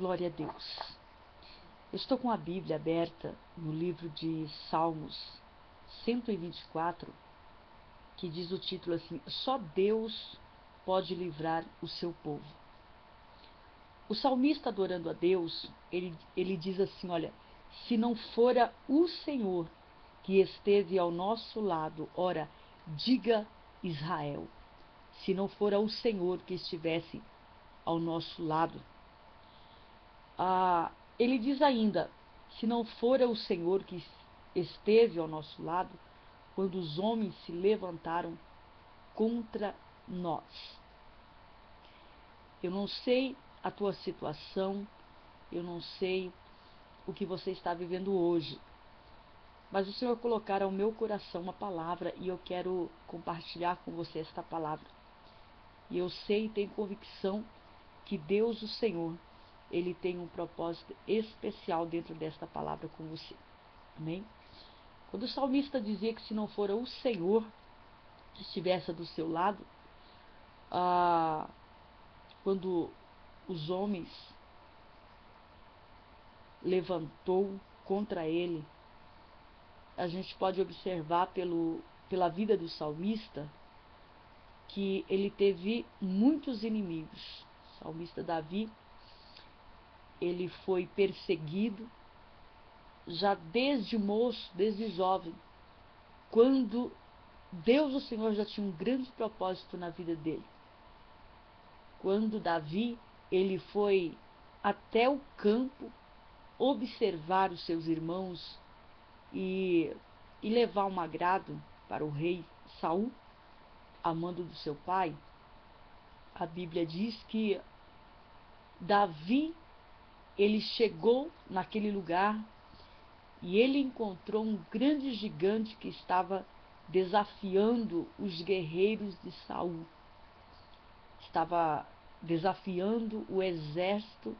Glória a Deus. Eu estou com a Bíblia aberta no livro de Salmos 124, que diz o título assim: Só Deus pode livrar o seu povo. O salmista, adorando a Deus, ele diz assim: olha, se não fora o Senhor que esteve ao nosso lado, ora, diga Israel, se não fora o Senhor que estivesse ao nosso lado. Ele diz ainda: se não fora o Senhor que esteve ao nosso lado, quando os homens se levantaram contra nós. Eu não sei a tua situação, eu não sei o que você está vivendo hoje, mas o Senhor colocar ao meu coração uma palavra e eu quero compartilhar com você esta palavra. E eu sei e tenho convicção que Deus, o Senhor, Ele tem um propósito especial dentro desta palavra com você. Amém? Quando o salmista dizia que se não fora o Senhor que estivesse do seu lado, quando os homens levantou contra ele, a gente pode observar pela vida do salmista que ele teve muitos inimigos. O salmista Davi, ele foi perseguido já desde moço, desde jovem, quando Deus, o Senhor, já tinha um grande propósito na vida dele. Quando Davi, ele foi até o campo observar os seus irmãos e levar um agrado para o rei Saul, amando do seu pai, a Bíblia diz que Davi, ele chegou naquele lugar e ele encontrou um grande gigante que estava desafiando os guerreiros de Saul. Estava desafiando o exército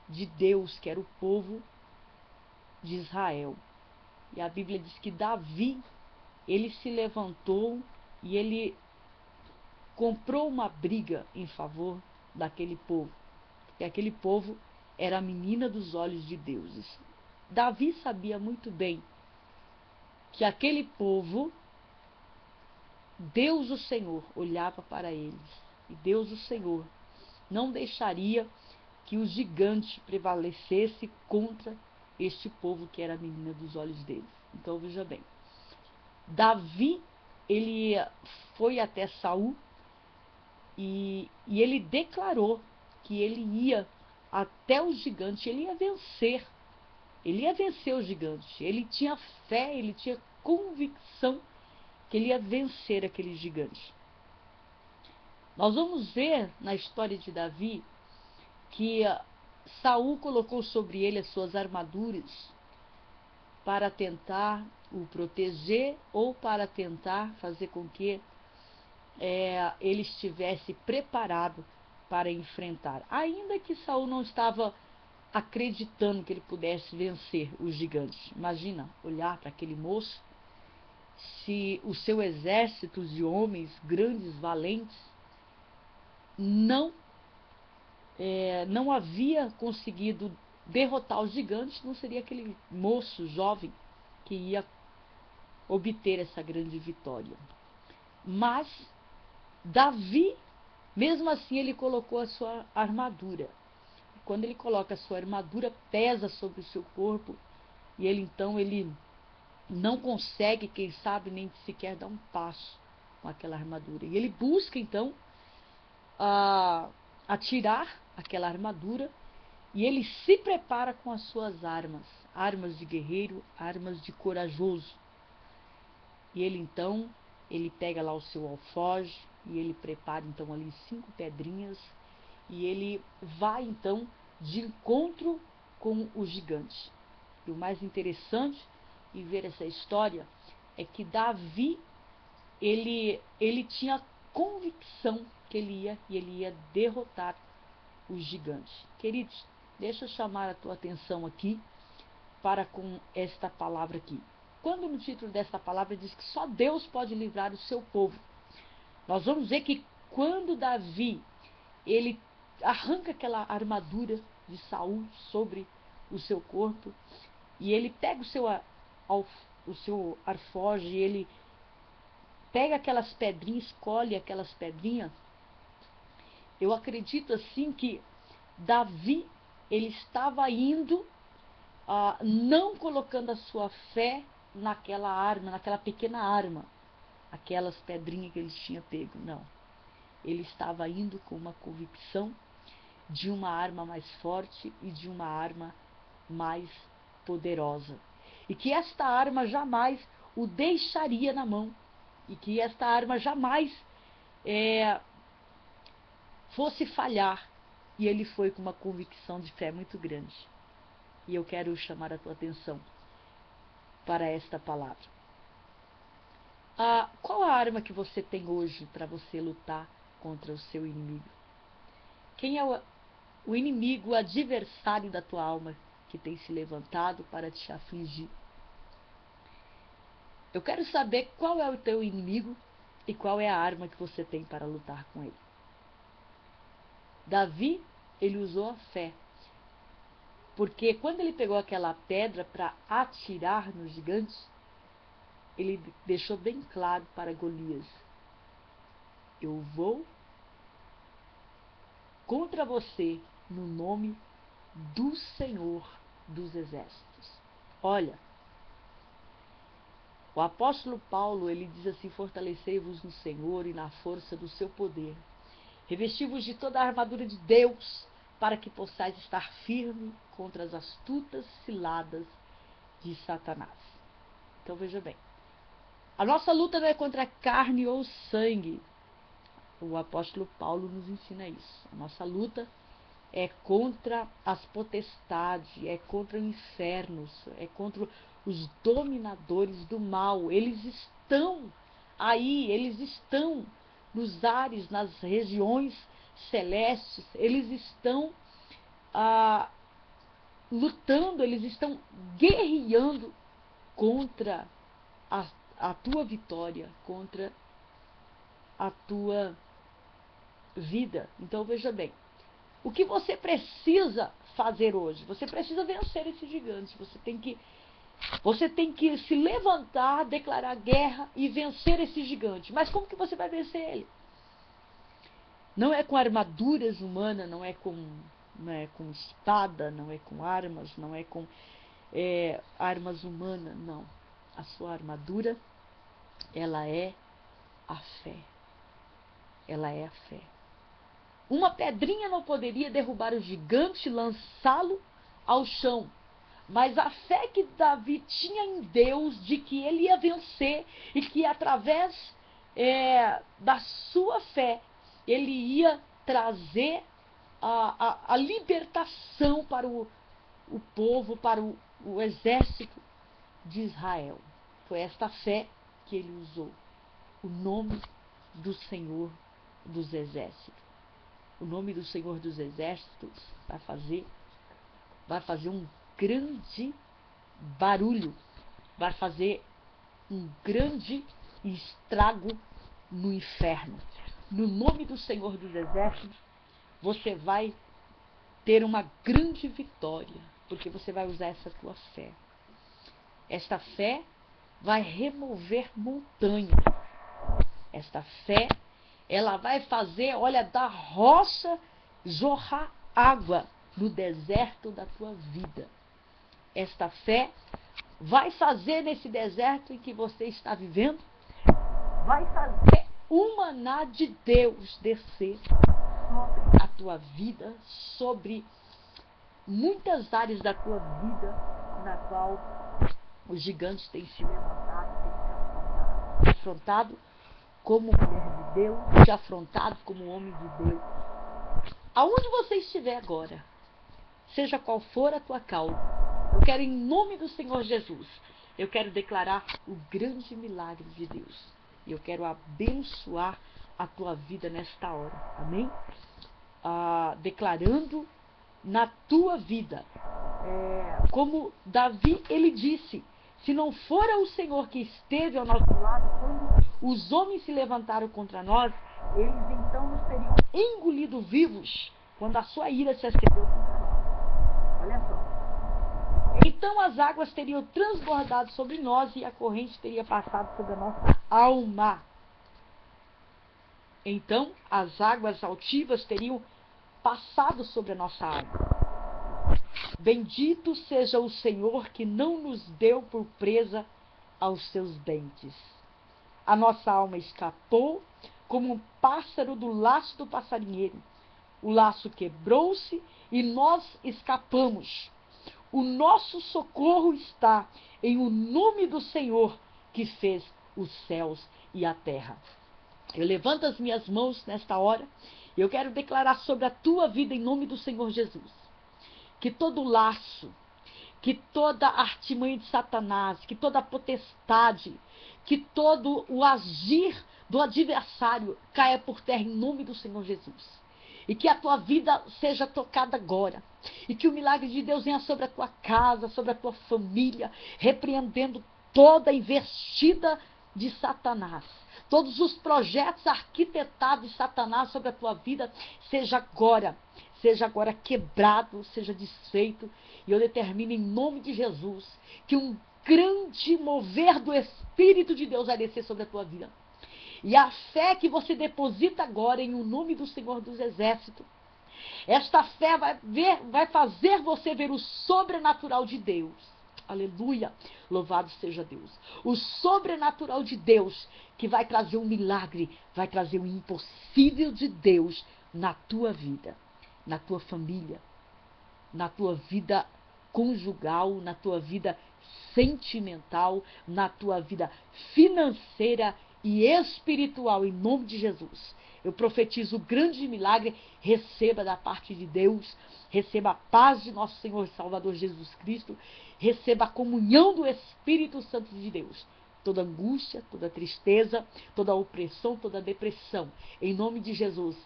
de Deus, que era o povo de Israel. E a Bíblia diz que Davi, ele se levantou e ele comprou uma briga em favor daquele povo. Porque aquele povo era a menina dos olhos de Deus. Davi sabia muito bem que aquele povo, Deus o Senhor olhava para eles. E Deus o Senhor não deixaria que o gigante prevalecesse contra este povo que era a menina dos olhos deles. Então veja bem, Davi, ele foi até Saul e ele declarou que ele ia até o gigante, ele ia vencer o gigante. Ele tinha fé, ele tinha convicção que ele ia vencer aquele gigante. Nós vamos ver na história de Davi que Saul colocou sobre ele as suas armaduras para tentar o proteger ou para tentar fazer com que ele estivesse preparado para enfrentar. Ainda que Saul não estava acreditando que ele pudesse vencer o gigante. Imagina olhar para aquele moço, se o seu exército de homens grandes, valentes, não havia conseguido derrotar os gigantes, não seria aquele moço jovem que ia obter essa grande vitória. Mas Davi, mesmo assim, ele colocou a sua armadura. Quando ele coloca a sua armadura, pesa sobre o seu corpo e ele não consegue, quem sabe, nem sequer dar um passo com aquela armadura. E ele busca então atirar aquela armadura e ele se prepara com as suas armas de guerreiro, armas de corajoso. E ele então, ele pega lá o seu alfoge e ele prepara então ali 5 pedrinhas e ele vai então de encontro com o gigante. E o mais interessante em ver essa história é que Davi, ele tinha convicção que ele ia derrotar o gigante. Queridos, deixa eu chamar a tua atenção aqui para com esta palavra aqui. Quando no título desta palavra diz que só Deus pode livrar o seu povo, nós vamos ver que quando Davi, ele arranca aquela armadura de Saul sobre o seu corpo, e ele pega o seu alforje, ele pega aquelas pedrinhas, escolhe aquelas pedrinhas. Eu acredito assim que Davi, ele estava indo, não colocando a sua fé naquela arma, naquela pequena arma, aquelas pedrinhas que ele tinha pego, não. Ele estava indo com uma convicção de uma arma mais forte e de uma arma mais poderosa. E que esta arma jamais o deixaria na mão. E que esta arma jamais fosse falhar. E ele foi com uma convicção de fé muito grande. E eu quero chamar a tua atenção para esta palavra. Qual a arma que você tem hoje para você lutar contra o seu inimigo? Quem é o inimigo, o adversário da tua alma que tem se levantado para te afligir? Eu quero saber qual é o teu inimigo e qual é a arma que você tem para lutar com ele. Davi, ele usou a fé, porque quando ele pegou aquela pedra para atirar no gigante, ele deixou bem claro para Golias: eu vou contra você no nome do Senhor dos Exércitos. Olha, o apóstolo Paulo, ele diz assim: fortalecei-vos no Senhor e na força do seu poder. Revesti-vos de toda a armadura de Deus, para que possais estar firme contra as astutas ciladas de Satanás. Então veja bem, a nossa luta não é contra carne ou sangue. O apóstolo Paulo nos ensina isso. A nossa luta é contra as potestades, é contra o inferno, é contra os dominadores do mal. Eles estão aí, eles estão nos ares, nas regiões celestes, eles estão lutando, eles estão guerreando contra a tua vitória, contra a tua vida. Então veja bem, o que você precisa fazer hoje? Você precisa vencer esse gigante. Você tem que se levantar, declarar guerra e vencer esse gigante. Mas como que você vai vencer ele? Não é com armaduras humanas, não é com espada, não é com armas, não é com armas humanas, não. A sua armadura, ela é a fé. Ela é a fé. Uma pedrinha não poderia derrubar o gigante e lançá-lo ao chão. Mas a fé que Davi tinha em Deus, de que ele ia vencer, e que através da sua fé, ele ia trazer a libertação para o povo, para o exército de Israel. Foi esta fé que ele usou. O nome do Senhor dos Exércitos. O nome do Senhor dos Exércitos vai fazer um grande barulho, vai fazer um grande estrago no inferno. No nome do Senhor dos Exércitos, você vai ter uma grande vitória, porque você vai usar essa tua fé. Esta fé vai remover montanhas. Esta fé, ela vai fazer, olha, da rocha jorrar água no deserto da tua vida. Esta fé vai fazer nesse deserto em que você está vivendo, vai fazer o maná de Deus descer sobre a tua vida, sobre muitas áreas da tua vida na qual os gigantes têm se levantado, têm se afrontado como mulher de Deus, te afrontado como homem de Deus. Aonde você estiver agora, seja qual for a tua causa, eu quero, em nome do Senhor Jesus, eu quero declarar o grande milagre de Deus. E eu quero abençoar a tua vida nesta hora. Amém? Declarando na tua vida, como Davi, ele disse: se não fora o Senhor que esteve ao nosso lado, quando os homens se levantaram contra nós, eles então nos teriam engolido vivos. quando a sua ira se acendeu contra nós. Olha só. Então as águas teriam transbordado sobre nós e a corrente teria passado sobre a nossa alma. Então as águas altivas teriam passado sobre a nossa alma. Bendito seja o Senhor que não nos deu por presa aos seus dentes. A nossa alma escapou como um pássaro do laço do passarinheiro. O laço quebrou-se e nós escapamos. O nosso socorro está em o nome do Senhor que fez os céus e a terra. Eu levanto as minhas mãos nesta hora e eu quero declarar sobre a tua vida em nome do Senhor Jesus. Que todo laço, que toda artimanha de Satanás, que toda potestade, que todo o agir do adversário caia por terra em nome do Senhor Jesus. E que a tua vida seja tocada agora. E que o milagre de Deus venha sobre a tua casa, sobre a tua família, repreendendo toda a investida de Satanás. Todos os projetos arquitetados de Satanás sobre a tua vida, seja agora quebrado, seja desfeito. E eu determino em nome de Jesus que um grande mover do Espírito de Deus vai descer sobre a tua vida. E a fé que você deposita agora em o nome do Senhor dos Exércitos, esta fé vai fazer você ver o sobrenatural de Deus. Aleluia, louvado seja Deus. O sobrenatural de Deus que vai trazer um milagre, vai trazer o impossível de Deus na tua vida, na tua família, na tua vida conjugal, na tua vida sentimental, na tua vida financeira e espiritual, em nome de Jesus. Eu profetizo o grande milagre, receba da parte de Deus, receba a paz de nosso Senhor e Salvador Jesus Cristo, receba a comunhão do Espírito Santo de Deus. Toda angústia, toda tristeza, toda opressão, toda depressão, em nome de Jesus,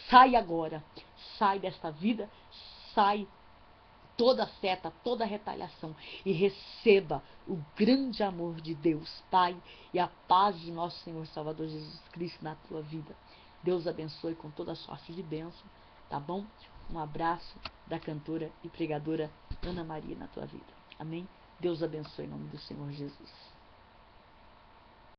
sai agora, sai desta vida, sai toda seta, toda retaliação e receba o grande amor de Deus, Pai, e a paz de nosso Senhor Salvador Jesus Cristo na tua vida. Deus abençoe com toda sorte de bênção, tá bom? Um abraço da cantora e pregadora Ana Maria na tua vida. Amém? Deus abençoe em nome do Senhor Jesus.